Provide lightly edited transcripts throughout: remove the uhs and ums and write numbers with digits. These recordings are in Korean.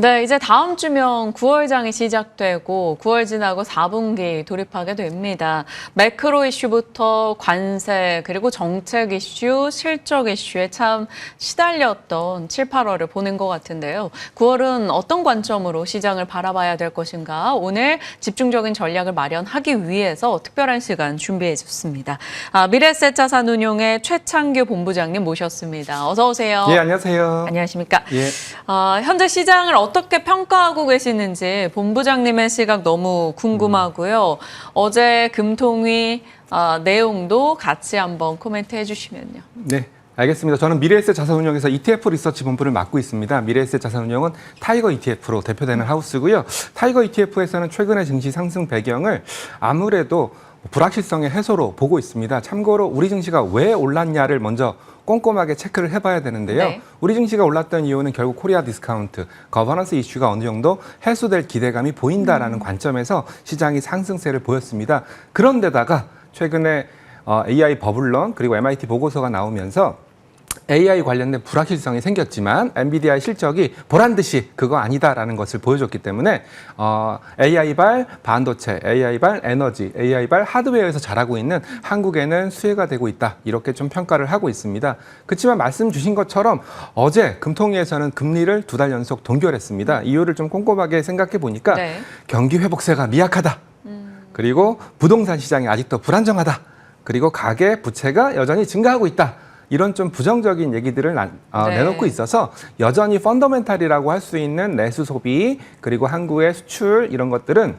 네, 이제 다음 주면 9월장이 시작되고 9월 지나고 4분기 돌입하게 됩니다. 매크로 이슈부터 관세 그리고 정책 이슈, 실적 이슈에 참 시달렸던 7, 8월을 보낸 것 같은데요. 9월은 어떤 관점으로 시장을 바라봐야 될 것인가? 오늘 집중적인 전략을 마련하기 위해서 특별한 시간 준비해줬습니다. 미래에셋자산운용의 최창규 본부장님 모셨습니다. 어서 오세요. 예, 안녕하세요. 안녕하십니까? 예. 현재 시장을 어떻게 평가하고 계시는지 본부장님의 시각 너무 궁금하고요. 어제 금통위 내용도 같이 한번 코멘트해 주시면요. 네. 알겠습니다. 저는 미래에셋 자산운용에서 ETF 리서치 본부를 맡고 있습니다. 미래에셋 자산운용은 타이거 ETF로 대표되는 하우스고요. 타이거 ETF에서는 최근의 증시 상승 배경을 아무래도 불확실성의 해소로 보고 있습니다. 참고로 우리 증시가 왜 올랐냐를 먼저 꼼꼼하게 체크를 해봐야 되는데요. 네. 우리 증시가 올랐던 이유는 결국 코리아 디스카운트, 거버넌스 이슈가 어느 정도 해소될 기대감이 보인다라는 관점에서 시장이 상승세를 보였습니다. 그런데다가 최근에 AI 버블런 그리고 MIT 보고서가 나오면서 AI 관련된 불확실성이 생겼지만 엔비디아의 실적이 보란 듯이 그거 아니다라는 것을 보여줬기 때문에 AI발 반도체, AI발 에너지, AI발 하드웨어에서 잘하고 있는 한국에는 수혜가 되고 있다. 이렇게 좀 평가를 하고 있습니다. 그렇지만 말씀 주신 것처럼 어제 금통위에서는 금리를 2달 연속 동결했습니다. 이유를 좀 꼼꼼하게 생각해 보니까 네. 경기 회복세가 미약하다. 그리고 부동산 시장이 아직도 불안정하다. 그리고 가계 부채가 여전히 증가하고 있다. 이런 좀 부정적인 얘기들을 내놓고 있어서 여전히 펀더멘탈이라고 할 수 있는 내수 소비 그리고 한국의 수출 이런 것들은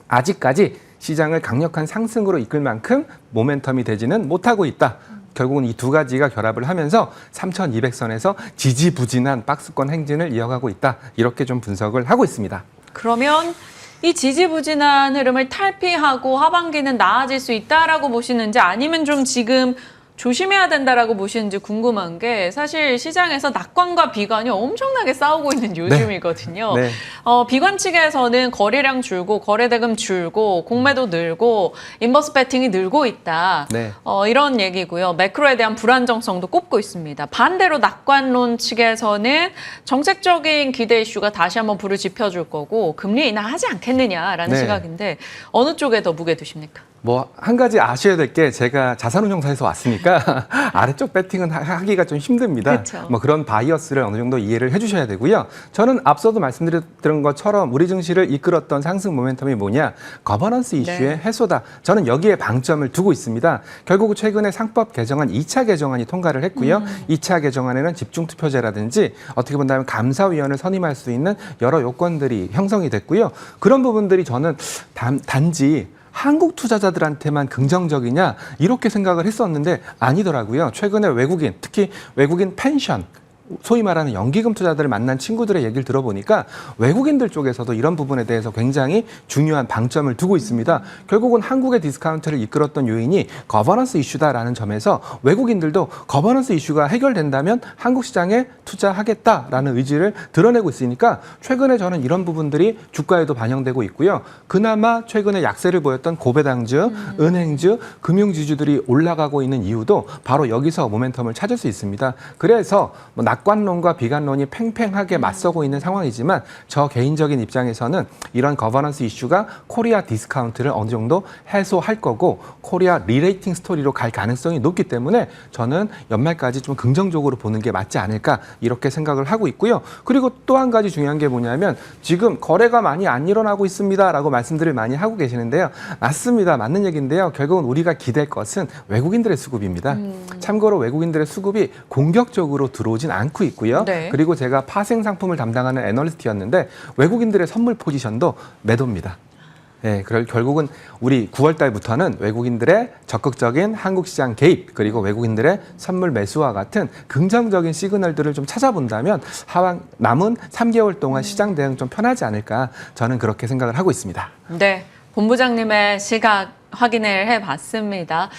아직까지 시장을 강력한 상승으로 이끌 만큼 모멘텀이 되지는 못하고 있다. 결국은 이 두 가지가 결합을 하면서 3,200선에서 지지부진한 박스권 행진을 이어가고 있다. 이렇게 좀 분석을 하고 있습니다. 그러면 이 지지부진한 흐름을 탈피하고 하반기는 나아질 수 있다라고 보시는지 아니면 좀 지금 조심해야 된다라고 보시는지 궁금한 게 사실 시장에서 낙관과 비관이 엄청나게 싸우고 있는 요즘이거든요. 네. 비관 측에서는 거래량 줄고 거래대금 줄고 공매도 늘고 인버스 배팅이 늘고 있다. 네. 이런 얘기고요. 매크로에 대한 불안정성도 꼽고 있습니다. 반대로 낙관론 측에서는 정책적인 기대 이슈가 다시 한번 불을 지펴줄 거고 금리 인하하지 않겠느냐라는 네. 시각인데 어느 쪽에 더 무게 두십니까? 뭐 한 가지 아셔야 될 게 제가 자산운용사에서 왔으니까 아래쪽 배팅은 하기가 좀 힘듭니다. 그쵸. 뭐 그런 바이어스를 어느 정도 이해를 해주셔야 되고요. 저는 앞서도 말씀드렸던 것처럼 우리 증시를 이끌었던 상승 모멘텀이 뭐냐? 거버넌스 이슈의 해소다. 저는 여기에 방점을 두고 있습니다. 결국 최근에 상법 개정안 2차 개정안이 통과를 했고요. 2차 개정안에는 집중투표제라든지 어떻게 본다면 감사위원을 선임할 수 있는 여러 요건들이 형성이 됐고요. 그런 부분들이 저는 단지 한국 투자자들한테만 긍정적이냐 이렇게 생각을 했었는데 아니더라고요. 최근에 외국인, 특히 외국인 펜션, 소위 말하는 연기금 투자들을 만난 친구들의 얘기를 들어보니까 외국인들 쪽에서도 이런 부분에 대해서 굉장히 중요한 방점을 두고 있습니다. 결국은 한국의 디스카운트를 이끌었던 요인이 거버넌스 이슈다라는 점에서 외국인들도 거버넌스 이슈가 해결된다면 한국 시장에 투자하겠다라는 의지를 드러내고 있으니까 최근에 저는 이런 부분들이 주가에도 반영되고 있고요. 그나마 최근에 약세를 보였던 고배당주, 은행주, 금융지주들이 올라가고 있는 이유도 바로 여기서 모멘텀을 찾을 수 있습니다. 그래서 낙관론과 비관론이 팽팽하게 맞서고 있는 상황이지만 저 개인적인 입장에서는 이런 거버넌스 이슈가 코리아 디스카운트를 어느 정도 해소할 거고 코리아 리레이팅 스토리로 갈 가능성이 높기 때문에 저는 연말까지 좀 긍정적으로 보는 게 맞지 않을까 이렇게 생각을 하고 있고요. 그리고 또 한 가지 중요한 게 뭐냐면 지금 거래가 많이 안 일어나고 있습니다라고 말씀들을 많이 하고 계시는데요. 맞습니다. 맞는 얘기인데요. 결국은 우리가 기댈 것은 외국인들의 수급입니다. 참고로 외국인들의 수급이 공격적으로 들어오진 않고 있고요. 네. 그리고 제가 파생 상품을 담당하는 애널리스트였는데 외국인들의 선물 포지션도 매도입니다. 네, 결국은 우리 9월 달부터는 외국인들의 적극적인 한국 시장 개입 그리고 외국인들의 선물 매수와 같은 긍정적인 시그널들을 좀 찾아본다면 남은 3개월 동안 시장 대응 좀 편하지 않을까 저는 그렇게 생각을 하고 있습니다. 네, 본부장님의 시각 확인을 해봤습니다.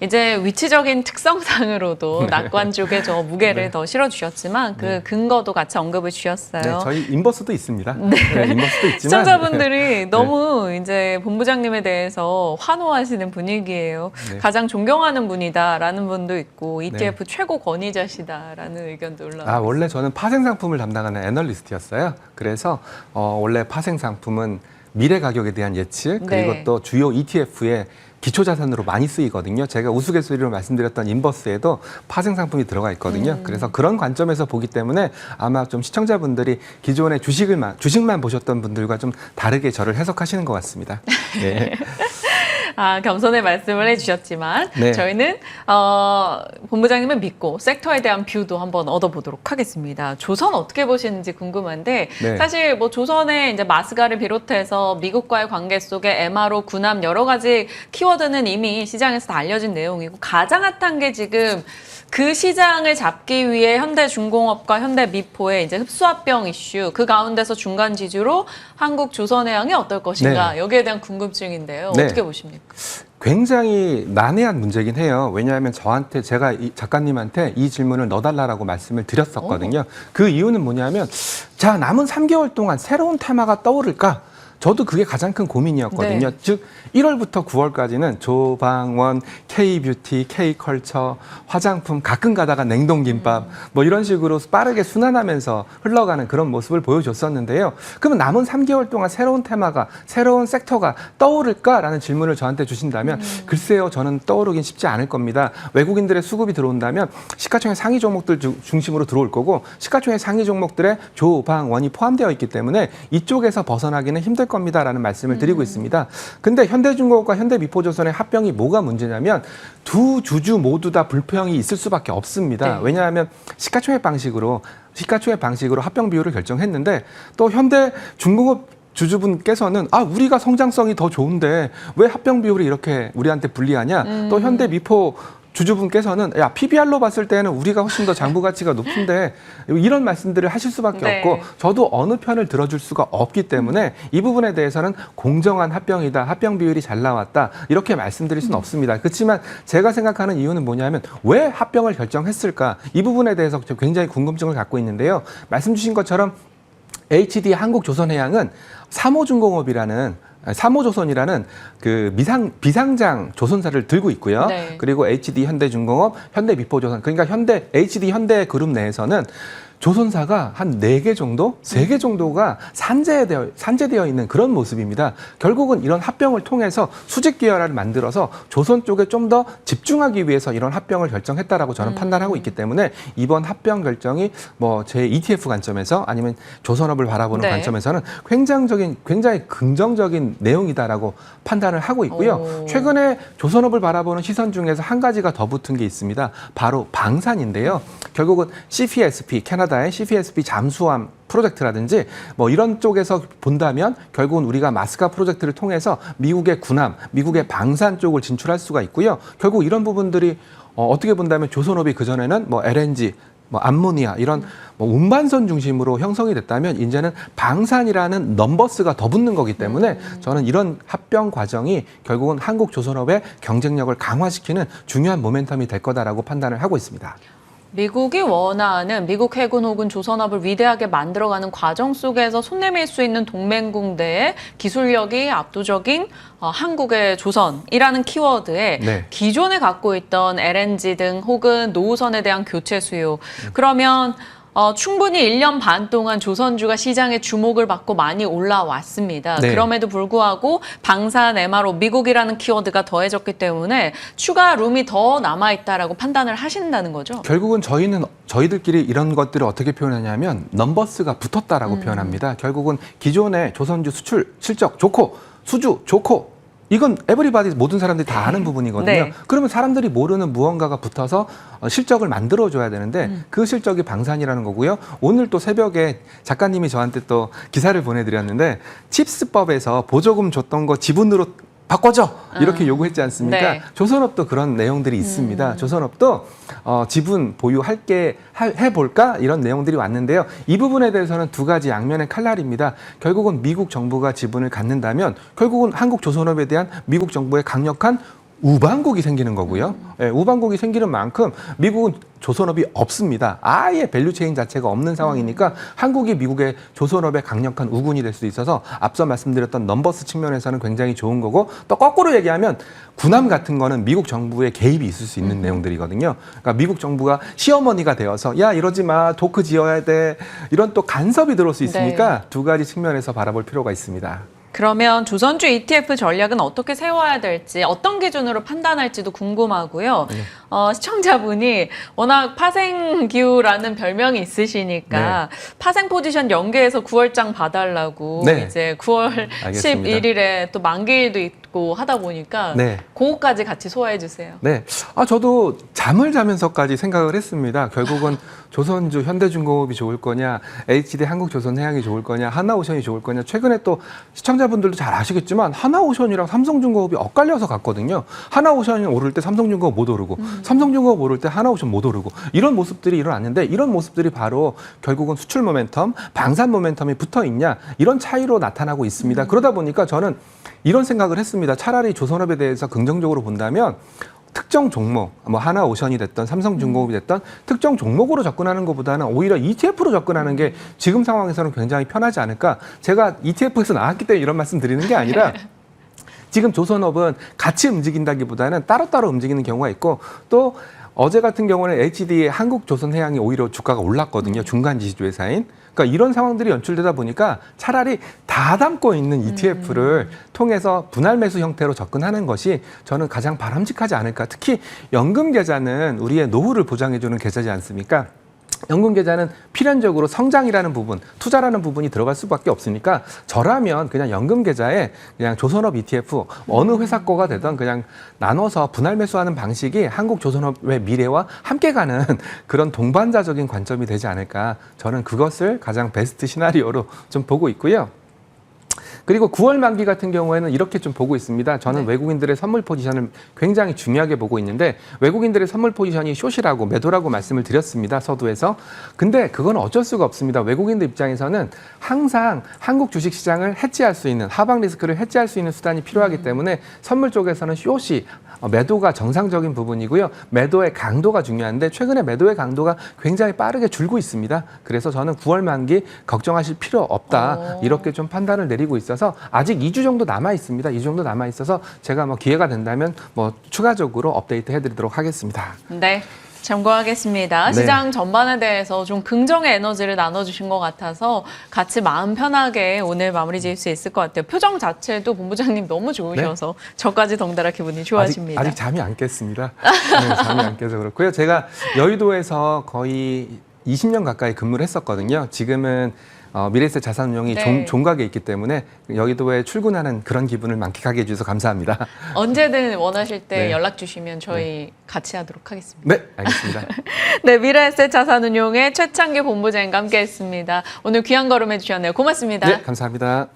이제 위치적인 특성상으로도 네. 낙관 쪽에 저 무게를 네. 더 실어주셨지만 그 네. 근거도 같이 언급을 주셨어요. 네, 저희 인버스도 있습니다. 네. 인버스도 있지만 시청자분들이 너무 이제 본부장님에 대해서 환호하시는 분위기예요. 네. 가장 존경하는 분이다라는 분도 있고 ETF 최고 권위자시다라는 의견도 올라와요. 원래 저는 파생 상품을 담당하는 애널리스트였어요. 그래서 원래 파생 상품은 미래 가격에 대한 예측 그리고 네. 또 주요 ETF의 기초 자산으로 많이 쓰이거든요. 제가 우스갯소리로 말씀드렸던 인버스에도 파생 상품이 들어가 있거든요. 그래서 그런 관점에서 보기 때문에 아마 좀 시청자분들이 기존에 주식만 보셨던 분들과 좀 다르게 저를 해석하시는 것 같습니다. 네. 겸손의 말씀을 해주셨지만 네. 저희는 본부장님을 믿고 섹터에 대한 뷰도 한번 얻어보도록 하겠습니다. 조선 어떻게 보시는지 궁금한데 네. 사실 뭐 조선의 이제 마스가를 비롯해서 미국과의 관계 속에 MRO, 군함 여러 가지 키워드는 이미 시장에서 다 알려진 내용이고 가장 핫한 게 지금 그 시장을 잡기 위해 현대중공업과 현대미포의 이제 흡수합병 이슈 그 가운데서 중간 지주로 한국조선해양이 어떨 것인가 네. 여기에 대한 궁금증인데요. 네. 어떻게 보십니까? 굉장히 난해한 문제긴 해요. 왜냐하면 제가 이 작가님한테 이 질문을 넣어달라고 말씀을 드렸었거든요. 그 이유는 뭐냐면 자 남은 3개월 동안 새로운 테마가 떠오를까? 저도 그게 가장 큰 고민이었거든요. 네. 즉 1월부터 9월까지는 조방원, K뷰티, K컬처, 화장품, 가끔 가다가 냉동김밥 뭐 이런 식으로 빠르게 순환하면서 흘러가는 그런 모습을 보여줬었는데요. 그러면 남은 3개월 동안 새로운 테마가, 새로운 섹터가 떠오를까라는 질문을 저한테 주신다면 글쎄요, 저는 떠오르긴 쉽지 않을 겁니다. 외국인들의 수급이 들어온다면 시가총액 상위 종목들 중심으로 들어올 거고 시가총액 상위 종목들의 조방원이 포함되어 있기 때문에 이쪽에서 벗어나기는 힘들 겁니다라는 말씀을 드리고 있습니다. 근데 현대중공업과 현대미포조선의 합병이 뭐가 문제냐면 두 주주 모두 다 불평이 있을 수밖에 없습니다. 네. 왜냐하면 시가총액 방식으로 합병 비율을 결정했는데 또 현대중공업 주주분께서는 우리가 성장성이 더 좋은데 왜 합병 비율이 이렇게 우리한테 불리하냐? 또 현대미포 주주분께서는 PBR로 봤을 때는 우리가 훨씬 더 장부 가치가 높은데 이런 말씀들을 하실 수밖에 네. 없고 저도 어느 편을 들어줄 수가 없기 때문에 이 부분에 대해서는 공정한 합병이다. 합병 비율이 잘 나왔다. 이렇게 말씀드릴 수는 없습니다. 그렇지만 제가 생각하는 이유는 뭐냐면 왜 합병을 결정했을까? 이 부분에 대해서 굉장히 궁금증을 갖고 있는데요. 말씀 주신 것처럼 HD 한국조선해양은 삼호조선이라는 그 비상장 조선사를 들고 있고요. 네. 그리고 HD 현대중공업, 현대미포조선, 그러니까 HD 현대그룹 내에서는 조선사가 한 4개 정도, 3개 정도가 산재되어 있는 그런 모습입니다. 결국은 이런 합병을 통해서 수직 계열화를 만들어서 조선 쪽에 좀 더 집중하기 위해서 이런 합병을 결정했다라고 저는 판단하고 있기 때문에 이번 합병 결정이 뭐 제 ETF 관점에서 아니면 조선업을 바라보는 네. 관점에서는 굉장히 긍정적인 내용이다라고 판단을 하고 있고요. 최근에 조선업을 바라보는 시선 중에서 한 가지가 더 붙은 게 있습니다. 바로 방산인데요. 결국은 CPSP, 캐나다의 CPSP 잠수함 프로젝트라든지 뭐 이런 쪽에서 본다면 결국은 우리가 마스카 프로젝트를 통해서 미국의 군함, 미국의 방산 쪽을 진출할 수가 있고요. 결국 이런 부분들이 어떻게 본다면 조선업이 그전에는 뭐 LNG, 뭐 암모니아 이런 뭐 운반선 중심으로 형성이 됐다면 이제는 방산이라는 넘버스가 더 붙는 거기 때문에 저는 이런 합병 과정이 결국은 한국 조선업의 경쟁력을 강화시키는 중요한 모멘텀이 될 거다라고 판단을 하고 있습니다. 미국이 원하는 미국 해군 혹은 조선업을 위대하게 만들어가는 과정 속에서 손 내밀 수 있는 동맹군대의 기술력이 압도적인 한국의 조선이라는 키워드에 네. 기존에 갖고 있던 LNG 등 혹은 노후선에 대한 교체 수요. 그러면 충분히 1년 반 동안 조선주가 시장의 주목을 받고 많이 올라왔습니다. 네. 그럼에도 불구하고 방산, MRO, 미국이라는 키워드가 더해졌기 때문에 추가 룸이 더 남아있다라고 판단을 하신다는 거죠? 결국은 저희들끼리 이런 것들을 어떻게 표현하냐면 넘버스가 붙었다라고 표현합니다. 결국은 기존의 조선주 수출 실적 좋고 수주 좋고 이건 에브리바디 모든 사람들이 다 아는 부분이거든요. 네. 그러면 사람들이 모르는 무언가가 붙어서 실적을 만들어줘야 되는데 그 실적이 방산이라는 거고요. 오늘 또 새벽에 작가님이 저한테 또 기사를 보내드렸는데 칩스법에서 보조금 줬던 거 지분으로 바꿔줘 이렇게 요구했지 않습니까? 네. 조선업도 그런 내용들이 있습니다. 조선업도 지분 보유할게 해볼까 이런 내용들이 왔는데요. 이 부분에 대해서는 두 가지 양면의 칼날입니다. 결국은 미국 정부가 지분을 갖는다면 결국은 한국 조선업에 대한 미국 정부의 강력한 우방국이 생기는 거고요. 예, 우방국이 생기는 만큼 미국은 조선업이 없습니다. 아예 밸류체인 자체가 없는 상황이니까 한국이 미국의 조선업의 강력한 우군이 될 수 있어서 앞서 말씀드렸던 넘버스 측면에서는 굉장히 좋은 거고, 또 거꾸로 얘기하면 군함 같은 거는 미국 정부의 개입이 있을 수 있는 내용들이거든요. 그러니까 미국 정부가 시어머니가 되어서 야 이러지 마, 도크 지어야 돼, 이런 또 간섭이 들어올 수 있으니까 두 가지 측면에서 바라볼 필요가 있습니다. 그러면 조선주 ETF 전략은 어떻게 세워야 될지, 어떤 기준으로 판단할지도 궁금하고요. 시청자분이 워낙 파생기후라는 별명이 있으시니까 파생 포지션 연계해서 9월장 봐달라고 이제 9월 알겠습니다. 11일에 또 만기일도 있고 하다 보니까 그거까지 같이 소화해 주세요. 네, 저도 잠을 자면서까지 생각을 했습니다. 결국은 조선주, 현대중공업이 좋을 거냐, HD 한국조선해양이 좋을 거냐, 하나오션이 좋을 거냐. 최근에 또 시청자분들도 잘 아시겠지만 하나오션이랑 삼성중공업이 엇갈려서 갔거든요. 하나오션이 오를 때 삼성중공업 못 오르고, 삼성중공업 오를 때 하나오션 못 오르고, 이런 모습들이 일어났는데, 이런 모습들이 바로 결국은 수출 모멘텀, 방산 모멘텀이 붙어 있냐, 이런 차이로 나타나고 있습니다. 그러다 보니까 저는 이런 생각을 했습니다. 차라리 조선업에 대해서 긍정적으로 본다면 특정 종목, 뭐 하나오션이 됐던 삼성중공업이 됐던 특정 종목으로 접근하는 것보다는 오히려 ETF로 접근하는 게 지금 상황에서는 굉장히 편하지 않을까. 제가 ETF에서 나왔기 때문에 이런 말씀 드리는 게 아니라 지금 조선업은 같이 움직인다기보다는 따로따로 움직이는 경우가 있고, 또 어제 같은 경우는 HD 한국조선해양이 오히려 주가가 올랐거든요. 중간 지주 회사인. 그러니까 이런 상황들이 연출되다 보니까 차라리 다 담고 있는 ETF를 통해서 분할 매수 형태로 접근하는 것이 저는 가장 바람직하지 않을까. 특히 연금 계좌는 우리의 노후를 보장해주는 계좌지 않습니까? 연금 계좌는 필연적으로 성장이라는 부분, 투자라는 부분이 들어갈 수밖에 없으니까 저라면 그냥 연금 계좌에 그냥 조선업 ETF 어느 회사 거가 되던 그냥 나눠서 분할 매수하는 방식이 한국 조선업의 미래와 함께 가는 그런 동반자적인 관점이 되지 않을까. 저는 그것을 가장 베스트 시나리오로 좀 보고 있고요. 그리고 9월 만기 같은 경우에는 이렇게 좀 보고 있습니다. 저는 외국인들의 선물 포지션을 굉장히 중요하게 보고 있는데, 외국인들의 선물 포지션이 숏이라고, 매도라고 말씀을 드렸습니다. 서두에서. 근데 그건 어쩔 수가 없습니다. 외국인들 입장에서는 항상 한국 주식시장을 해지할 수 있는, 하방 리스크를 해지할 수 있는 수단이 필요하기 때문에 선물 쪽에서는 숏이 매도가 정상적인 부분이고요. 매도의 강도가 중요한데 최근에 매도의 강도가 굉장히 빠르게 줄고 있습니다. 그래서 저는 9월 만기 걱정하실 필요 없다. 이렇게 좀 판단을 내리고 있어서 아직 2주 정도 남아 있습니다. 2주 정도 남아 있어서 제가 뭐 기회가 된다면 뭐 추가적으로 업데이트 해드리도록 하겠습니다. 네. 참고하겠습니다. 시장 전반에 대해서 좀 긍정의 에너지를 나눠주신 것 같아서 같이 마음 편하게 오늘 마무리 지을 수 있을 것 같아요. 표정 자체도 본부장님 너무 좋으셔서 저까지 덩달아 기분이 좋아집니다. 아직 잠이 안 깼습니다. 네, 잠이 안 깨서 그렇고요. 제가 여의도에서 거의 20년 가까이 근무를 했었거든요. 지금은 미래에셋 자산운용이 종각에 있기 때문에 여의도에 출근하는 그런 기분을 만끽하게 해주셔서 감사합니다. 언제든 원하실 때 연락 주시면 저희 같이 하도록 하겠습니다. 네, 알겠습니다. 네, 미래에셋 자산운용의 최창기 본부장님과 함께했습니다. 오늘 귀한 걸음 해주셨네요. 고맙습니다. 네, 감사합니다.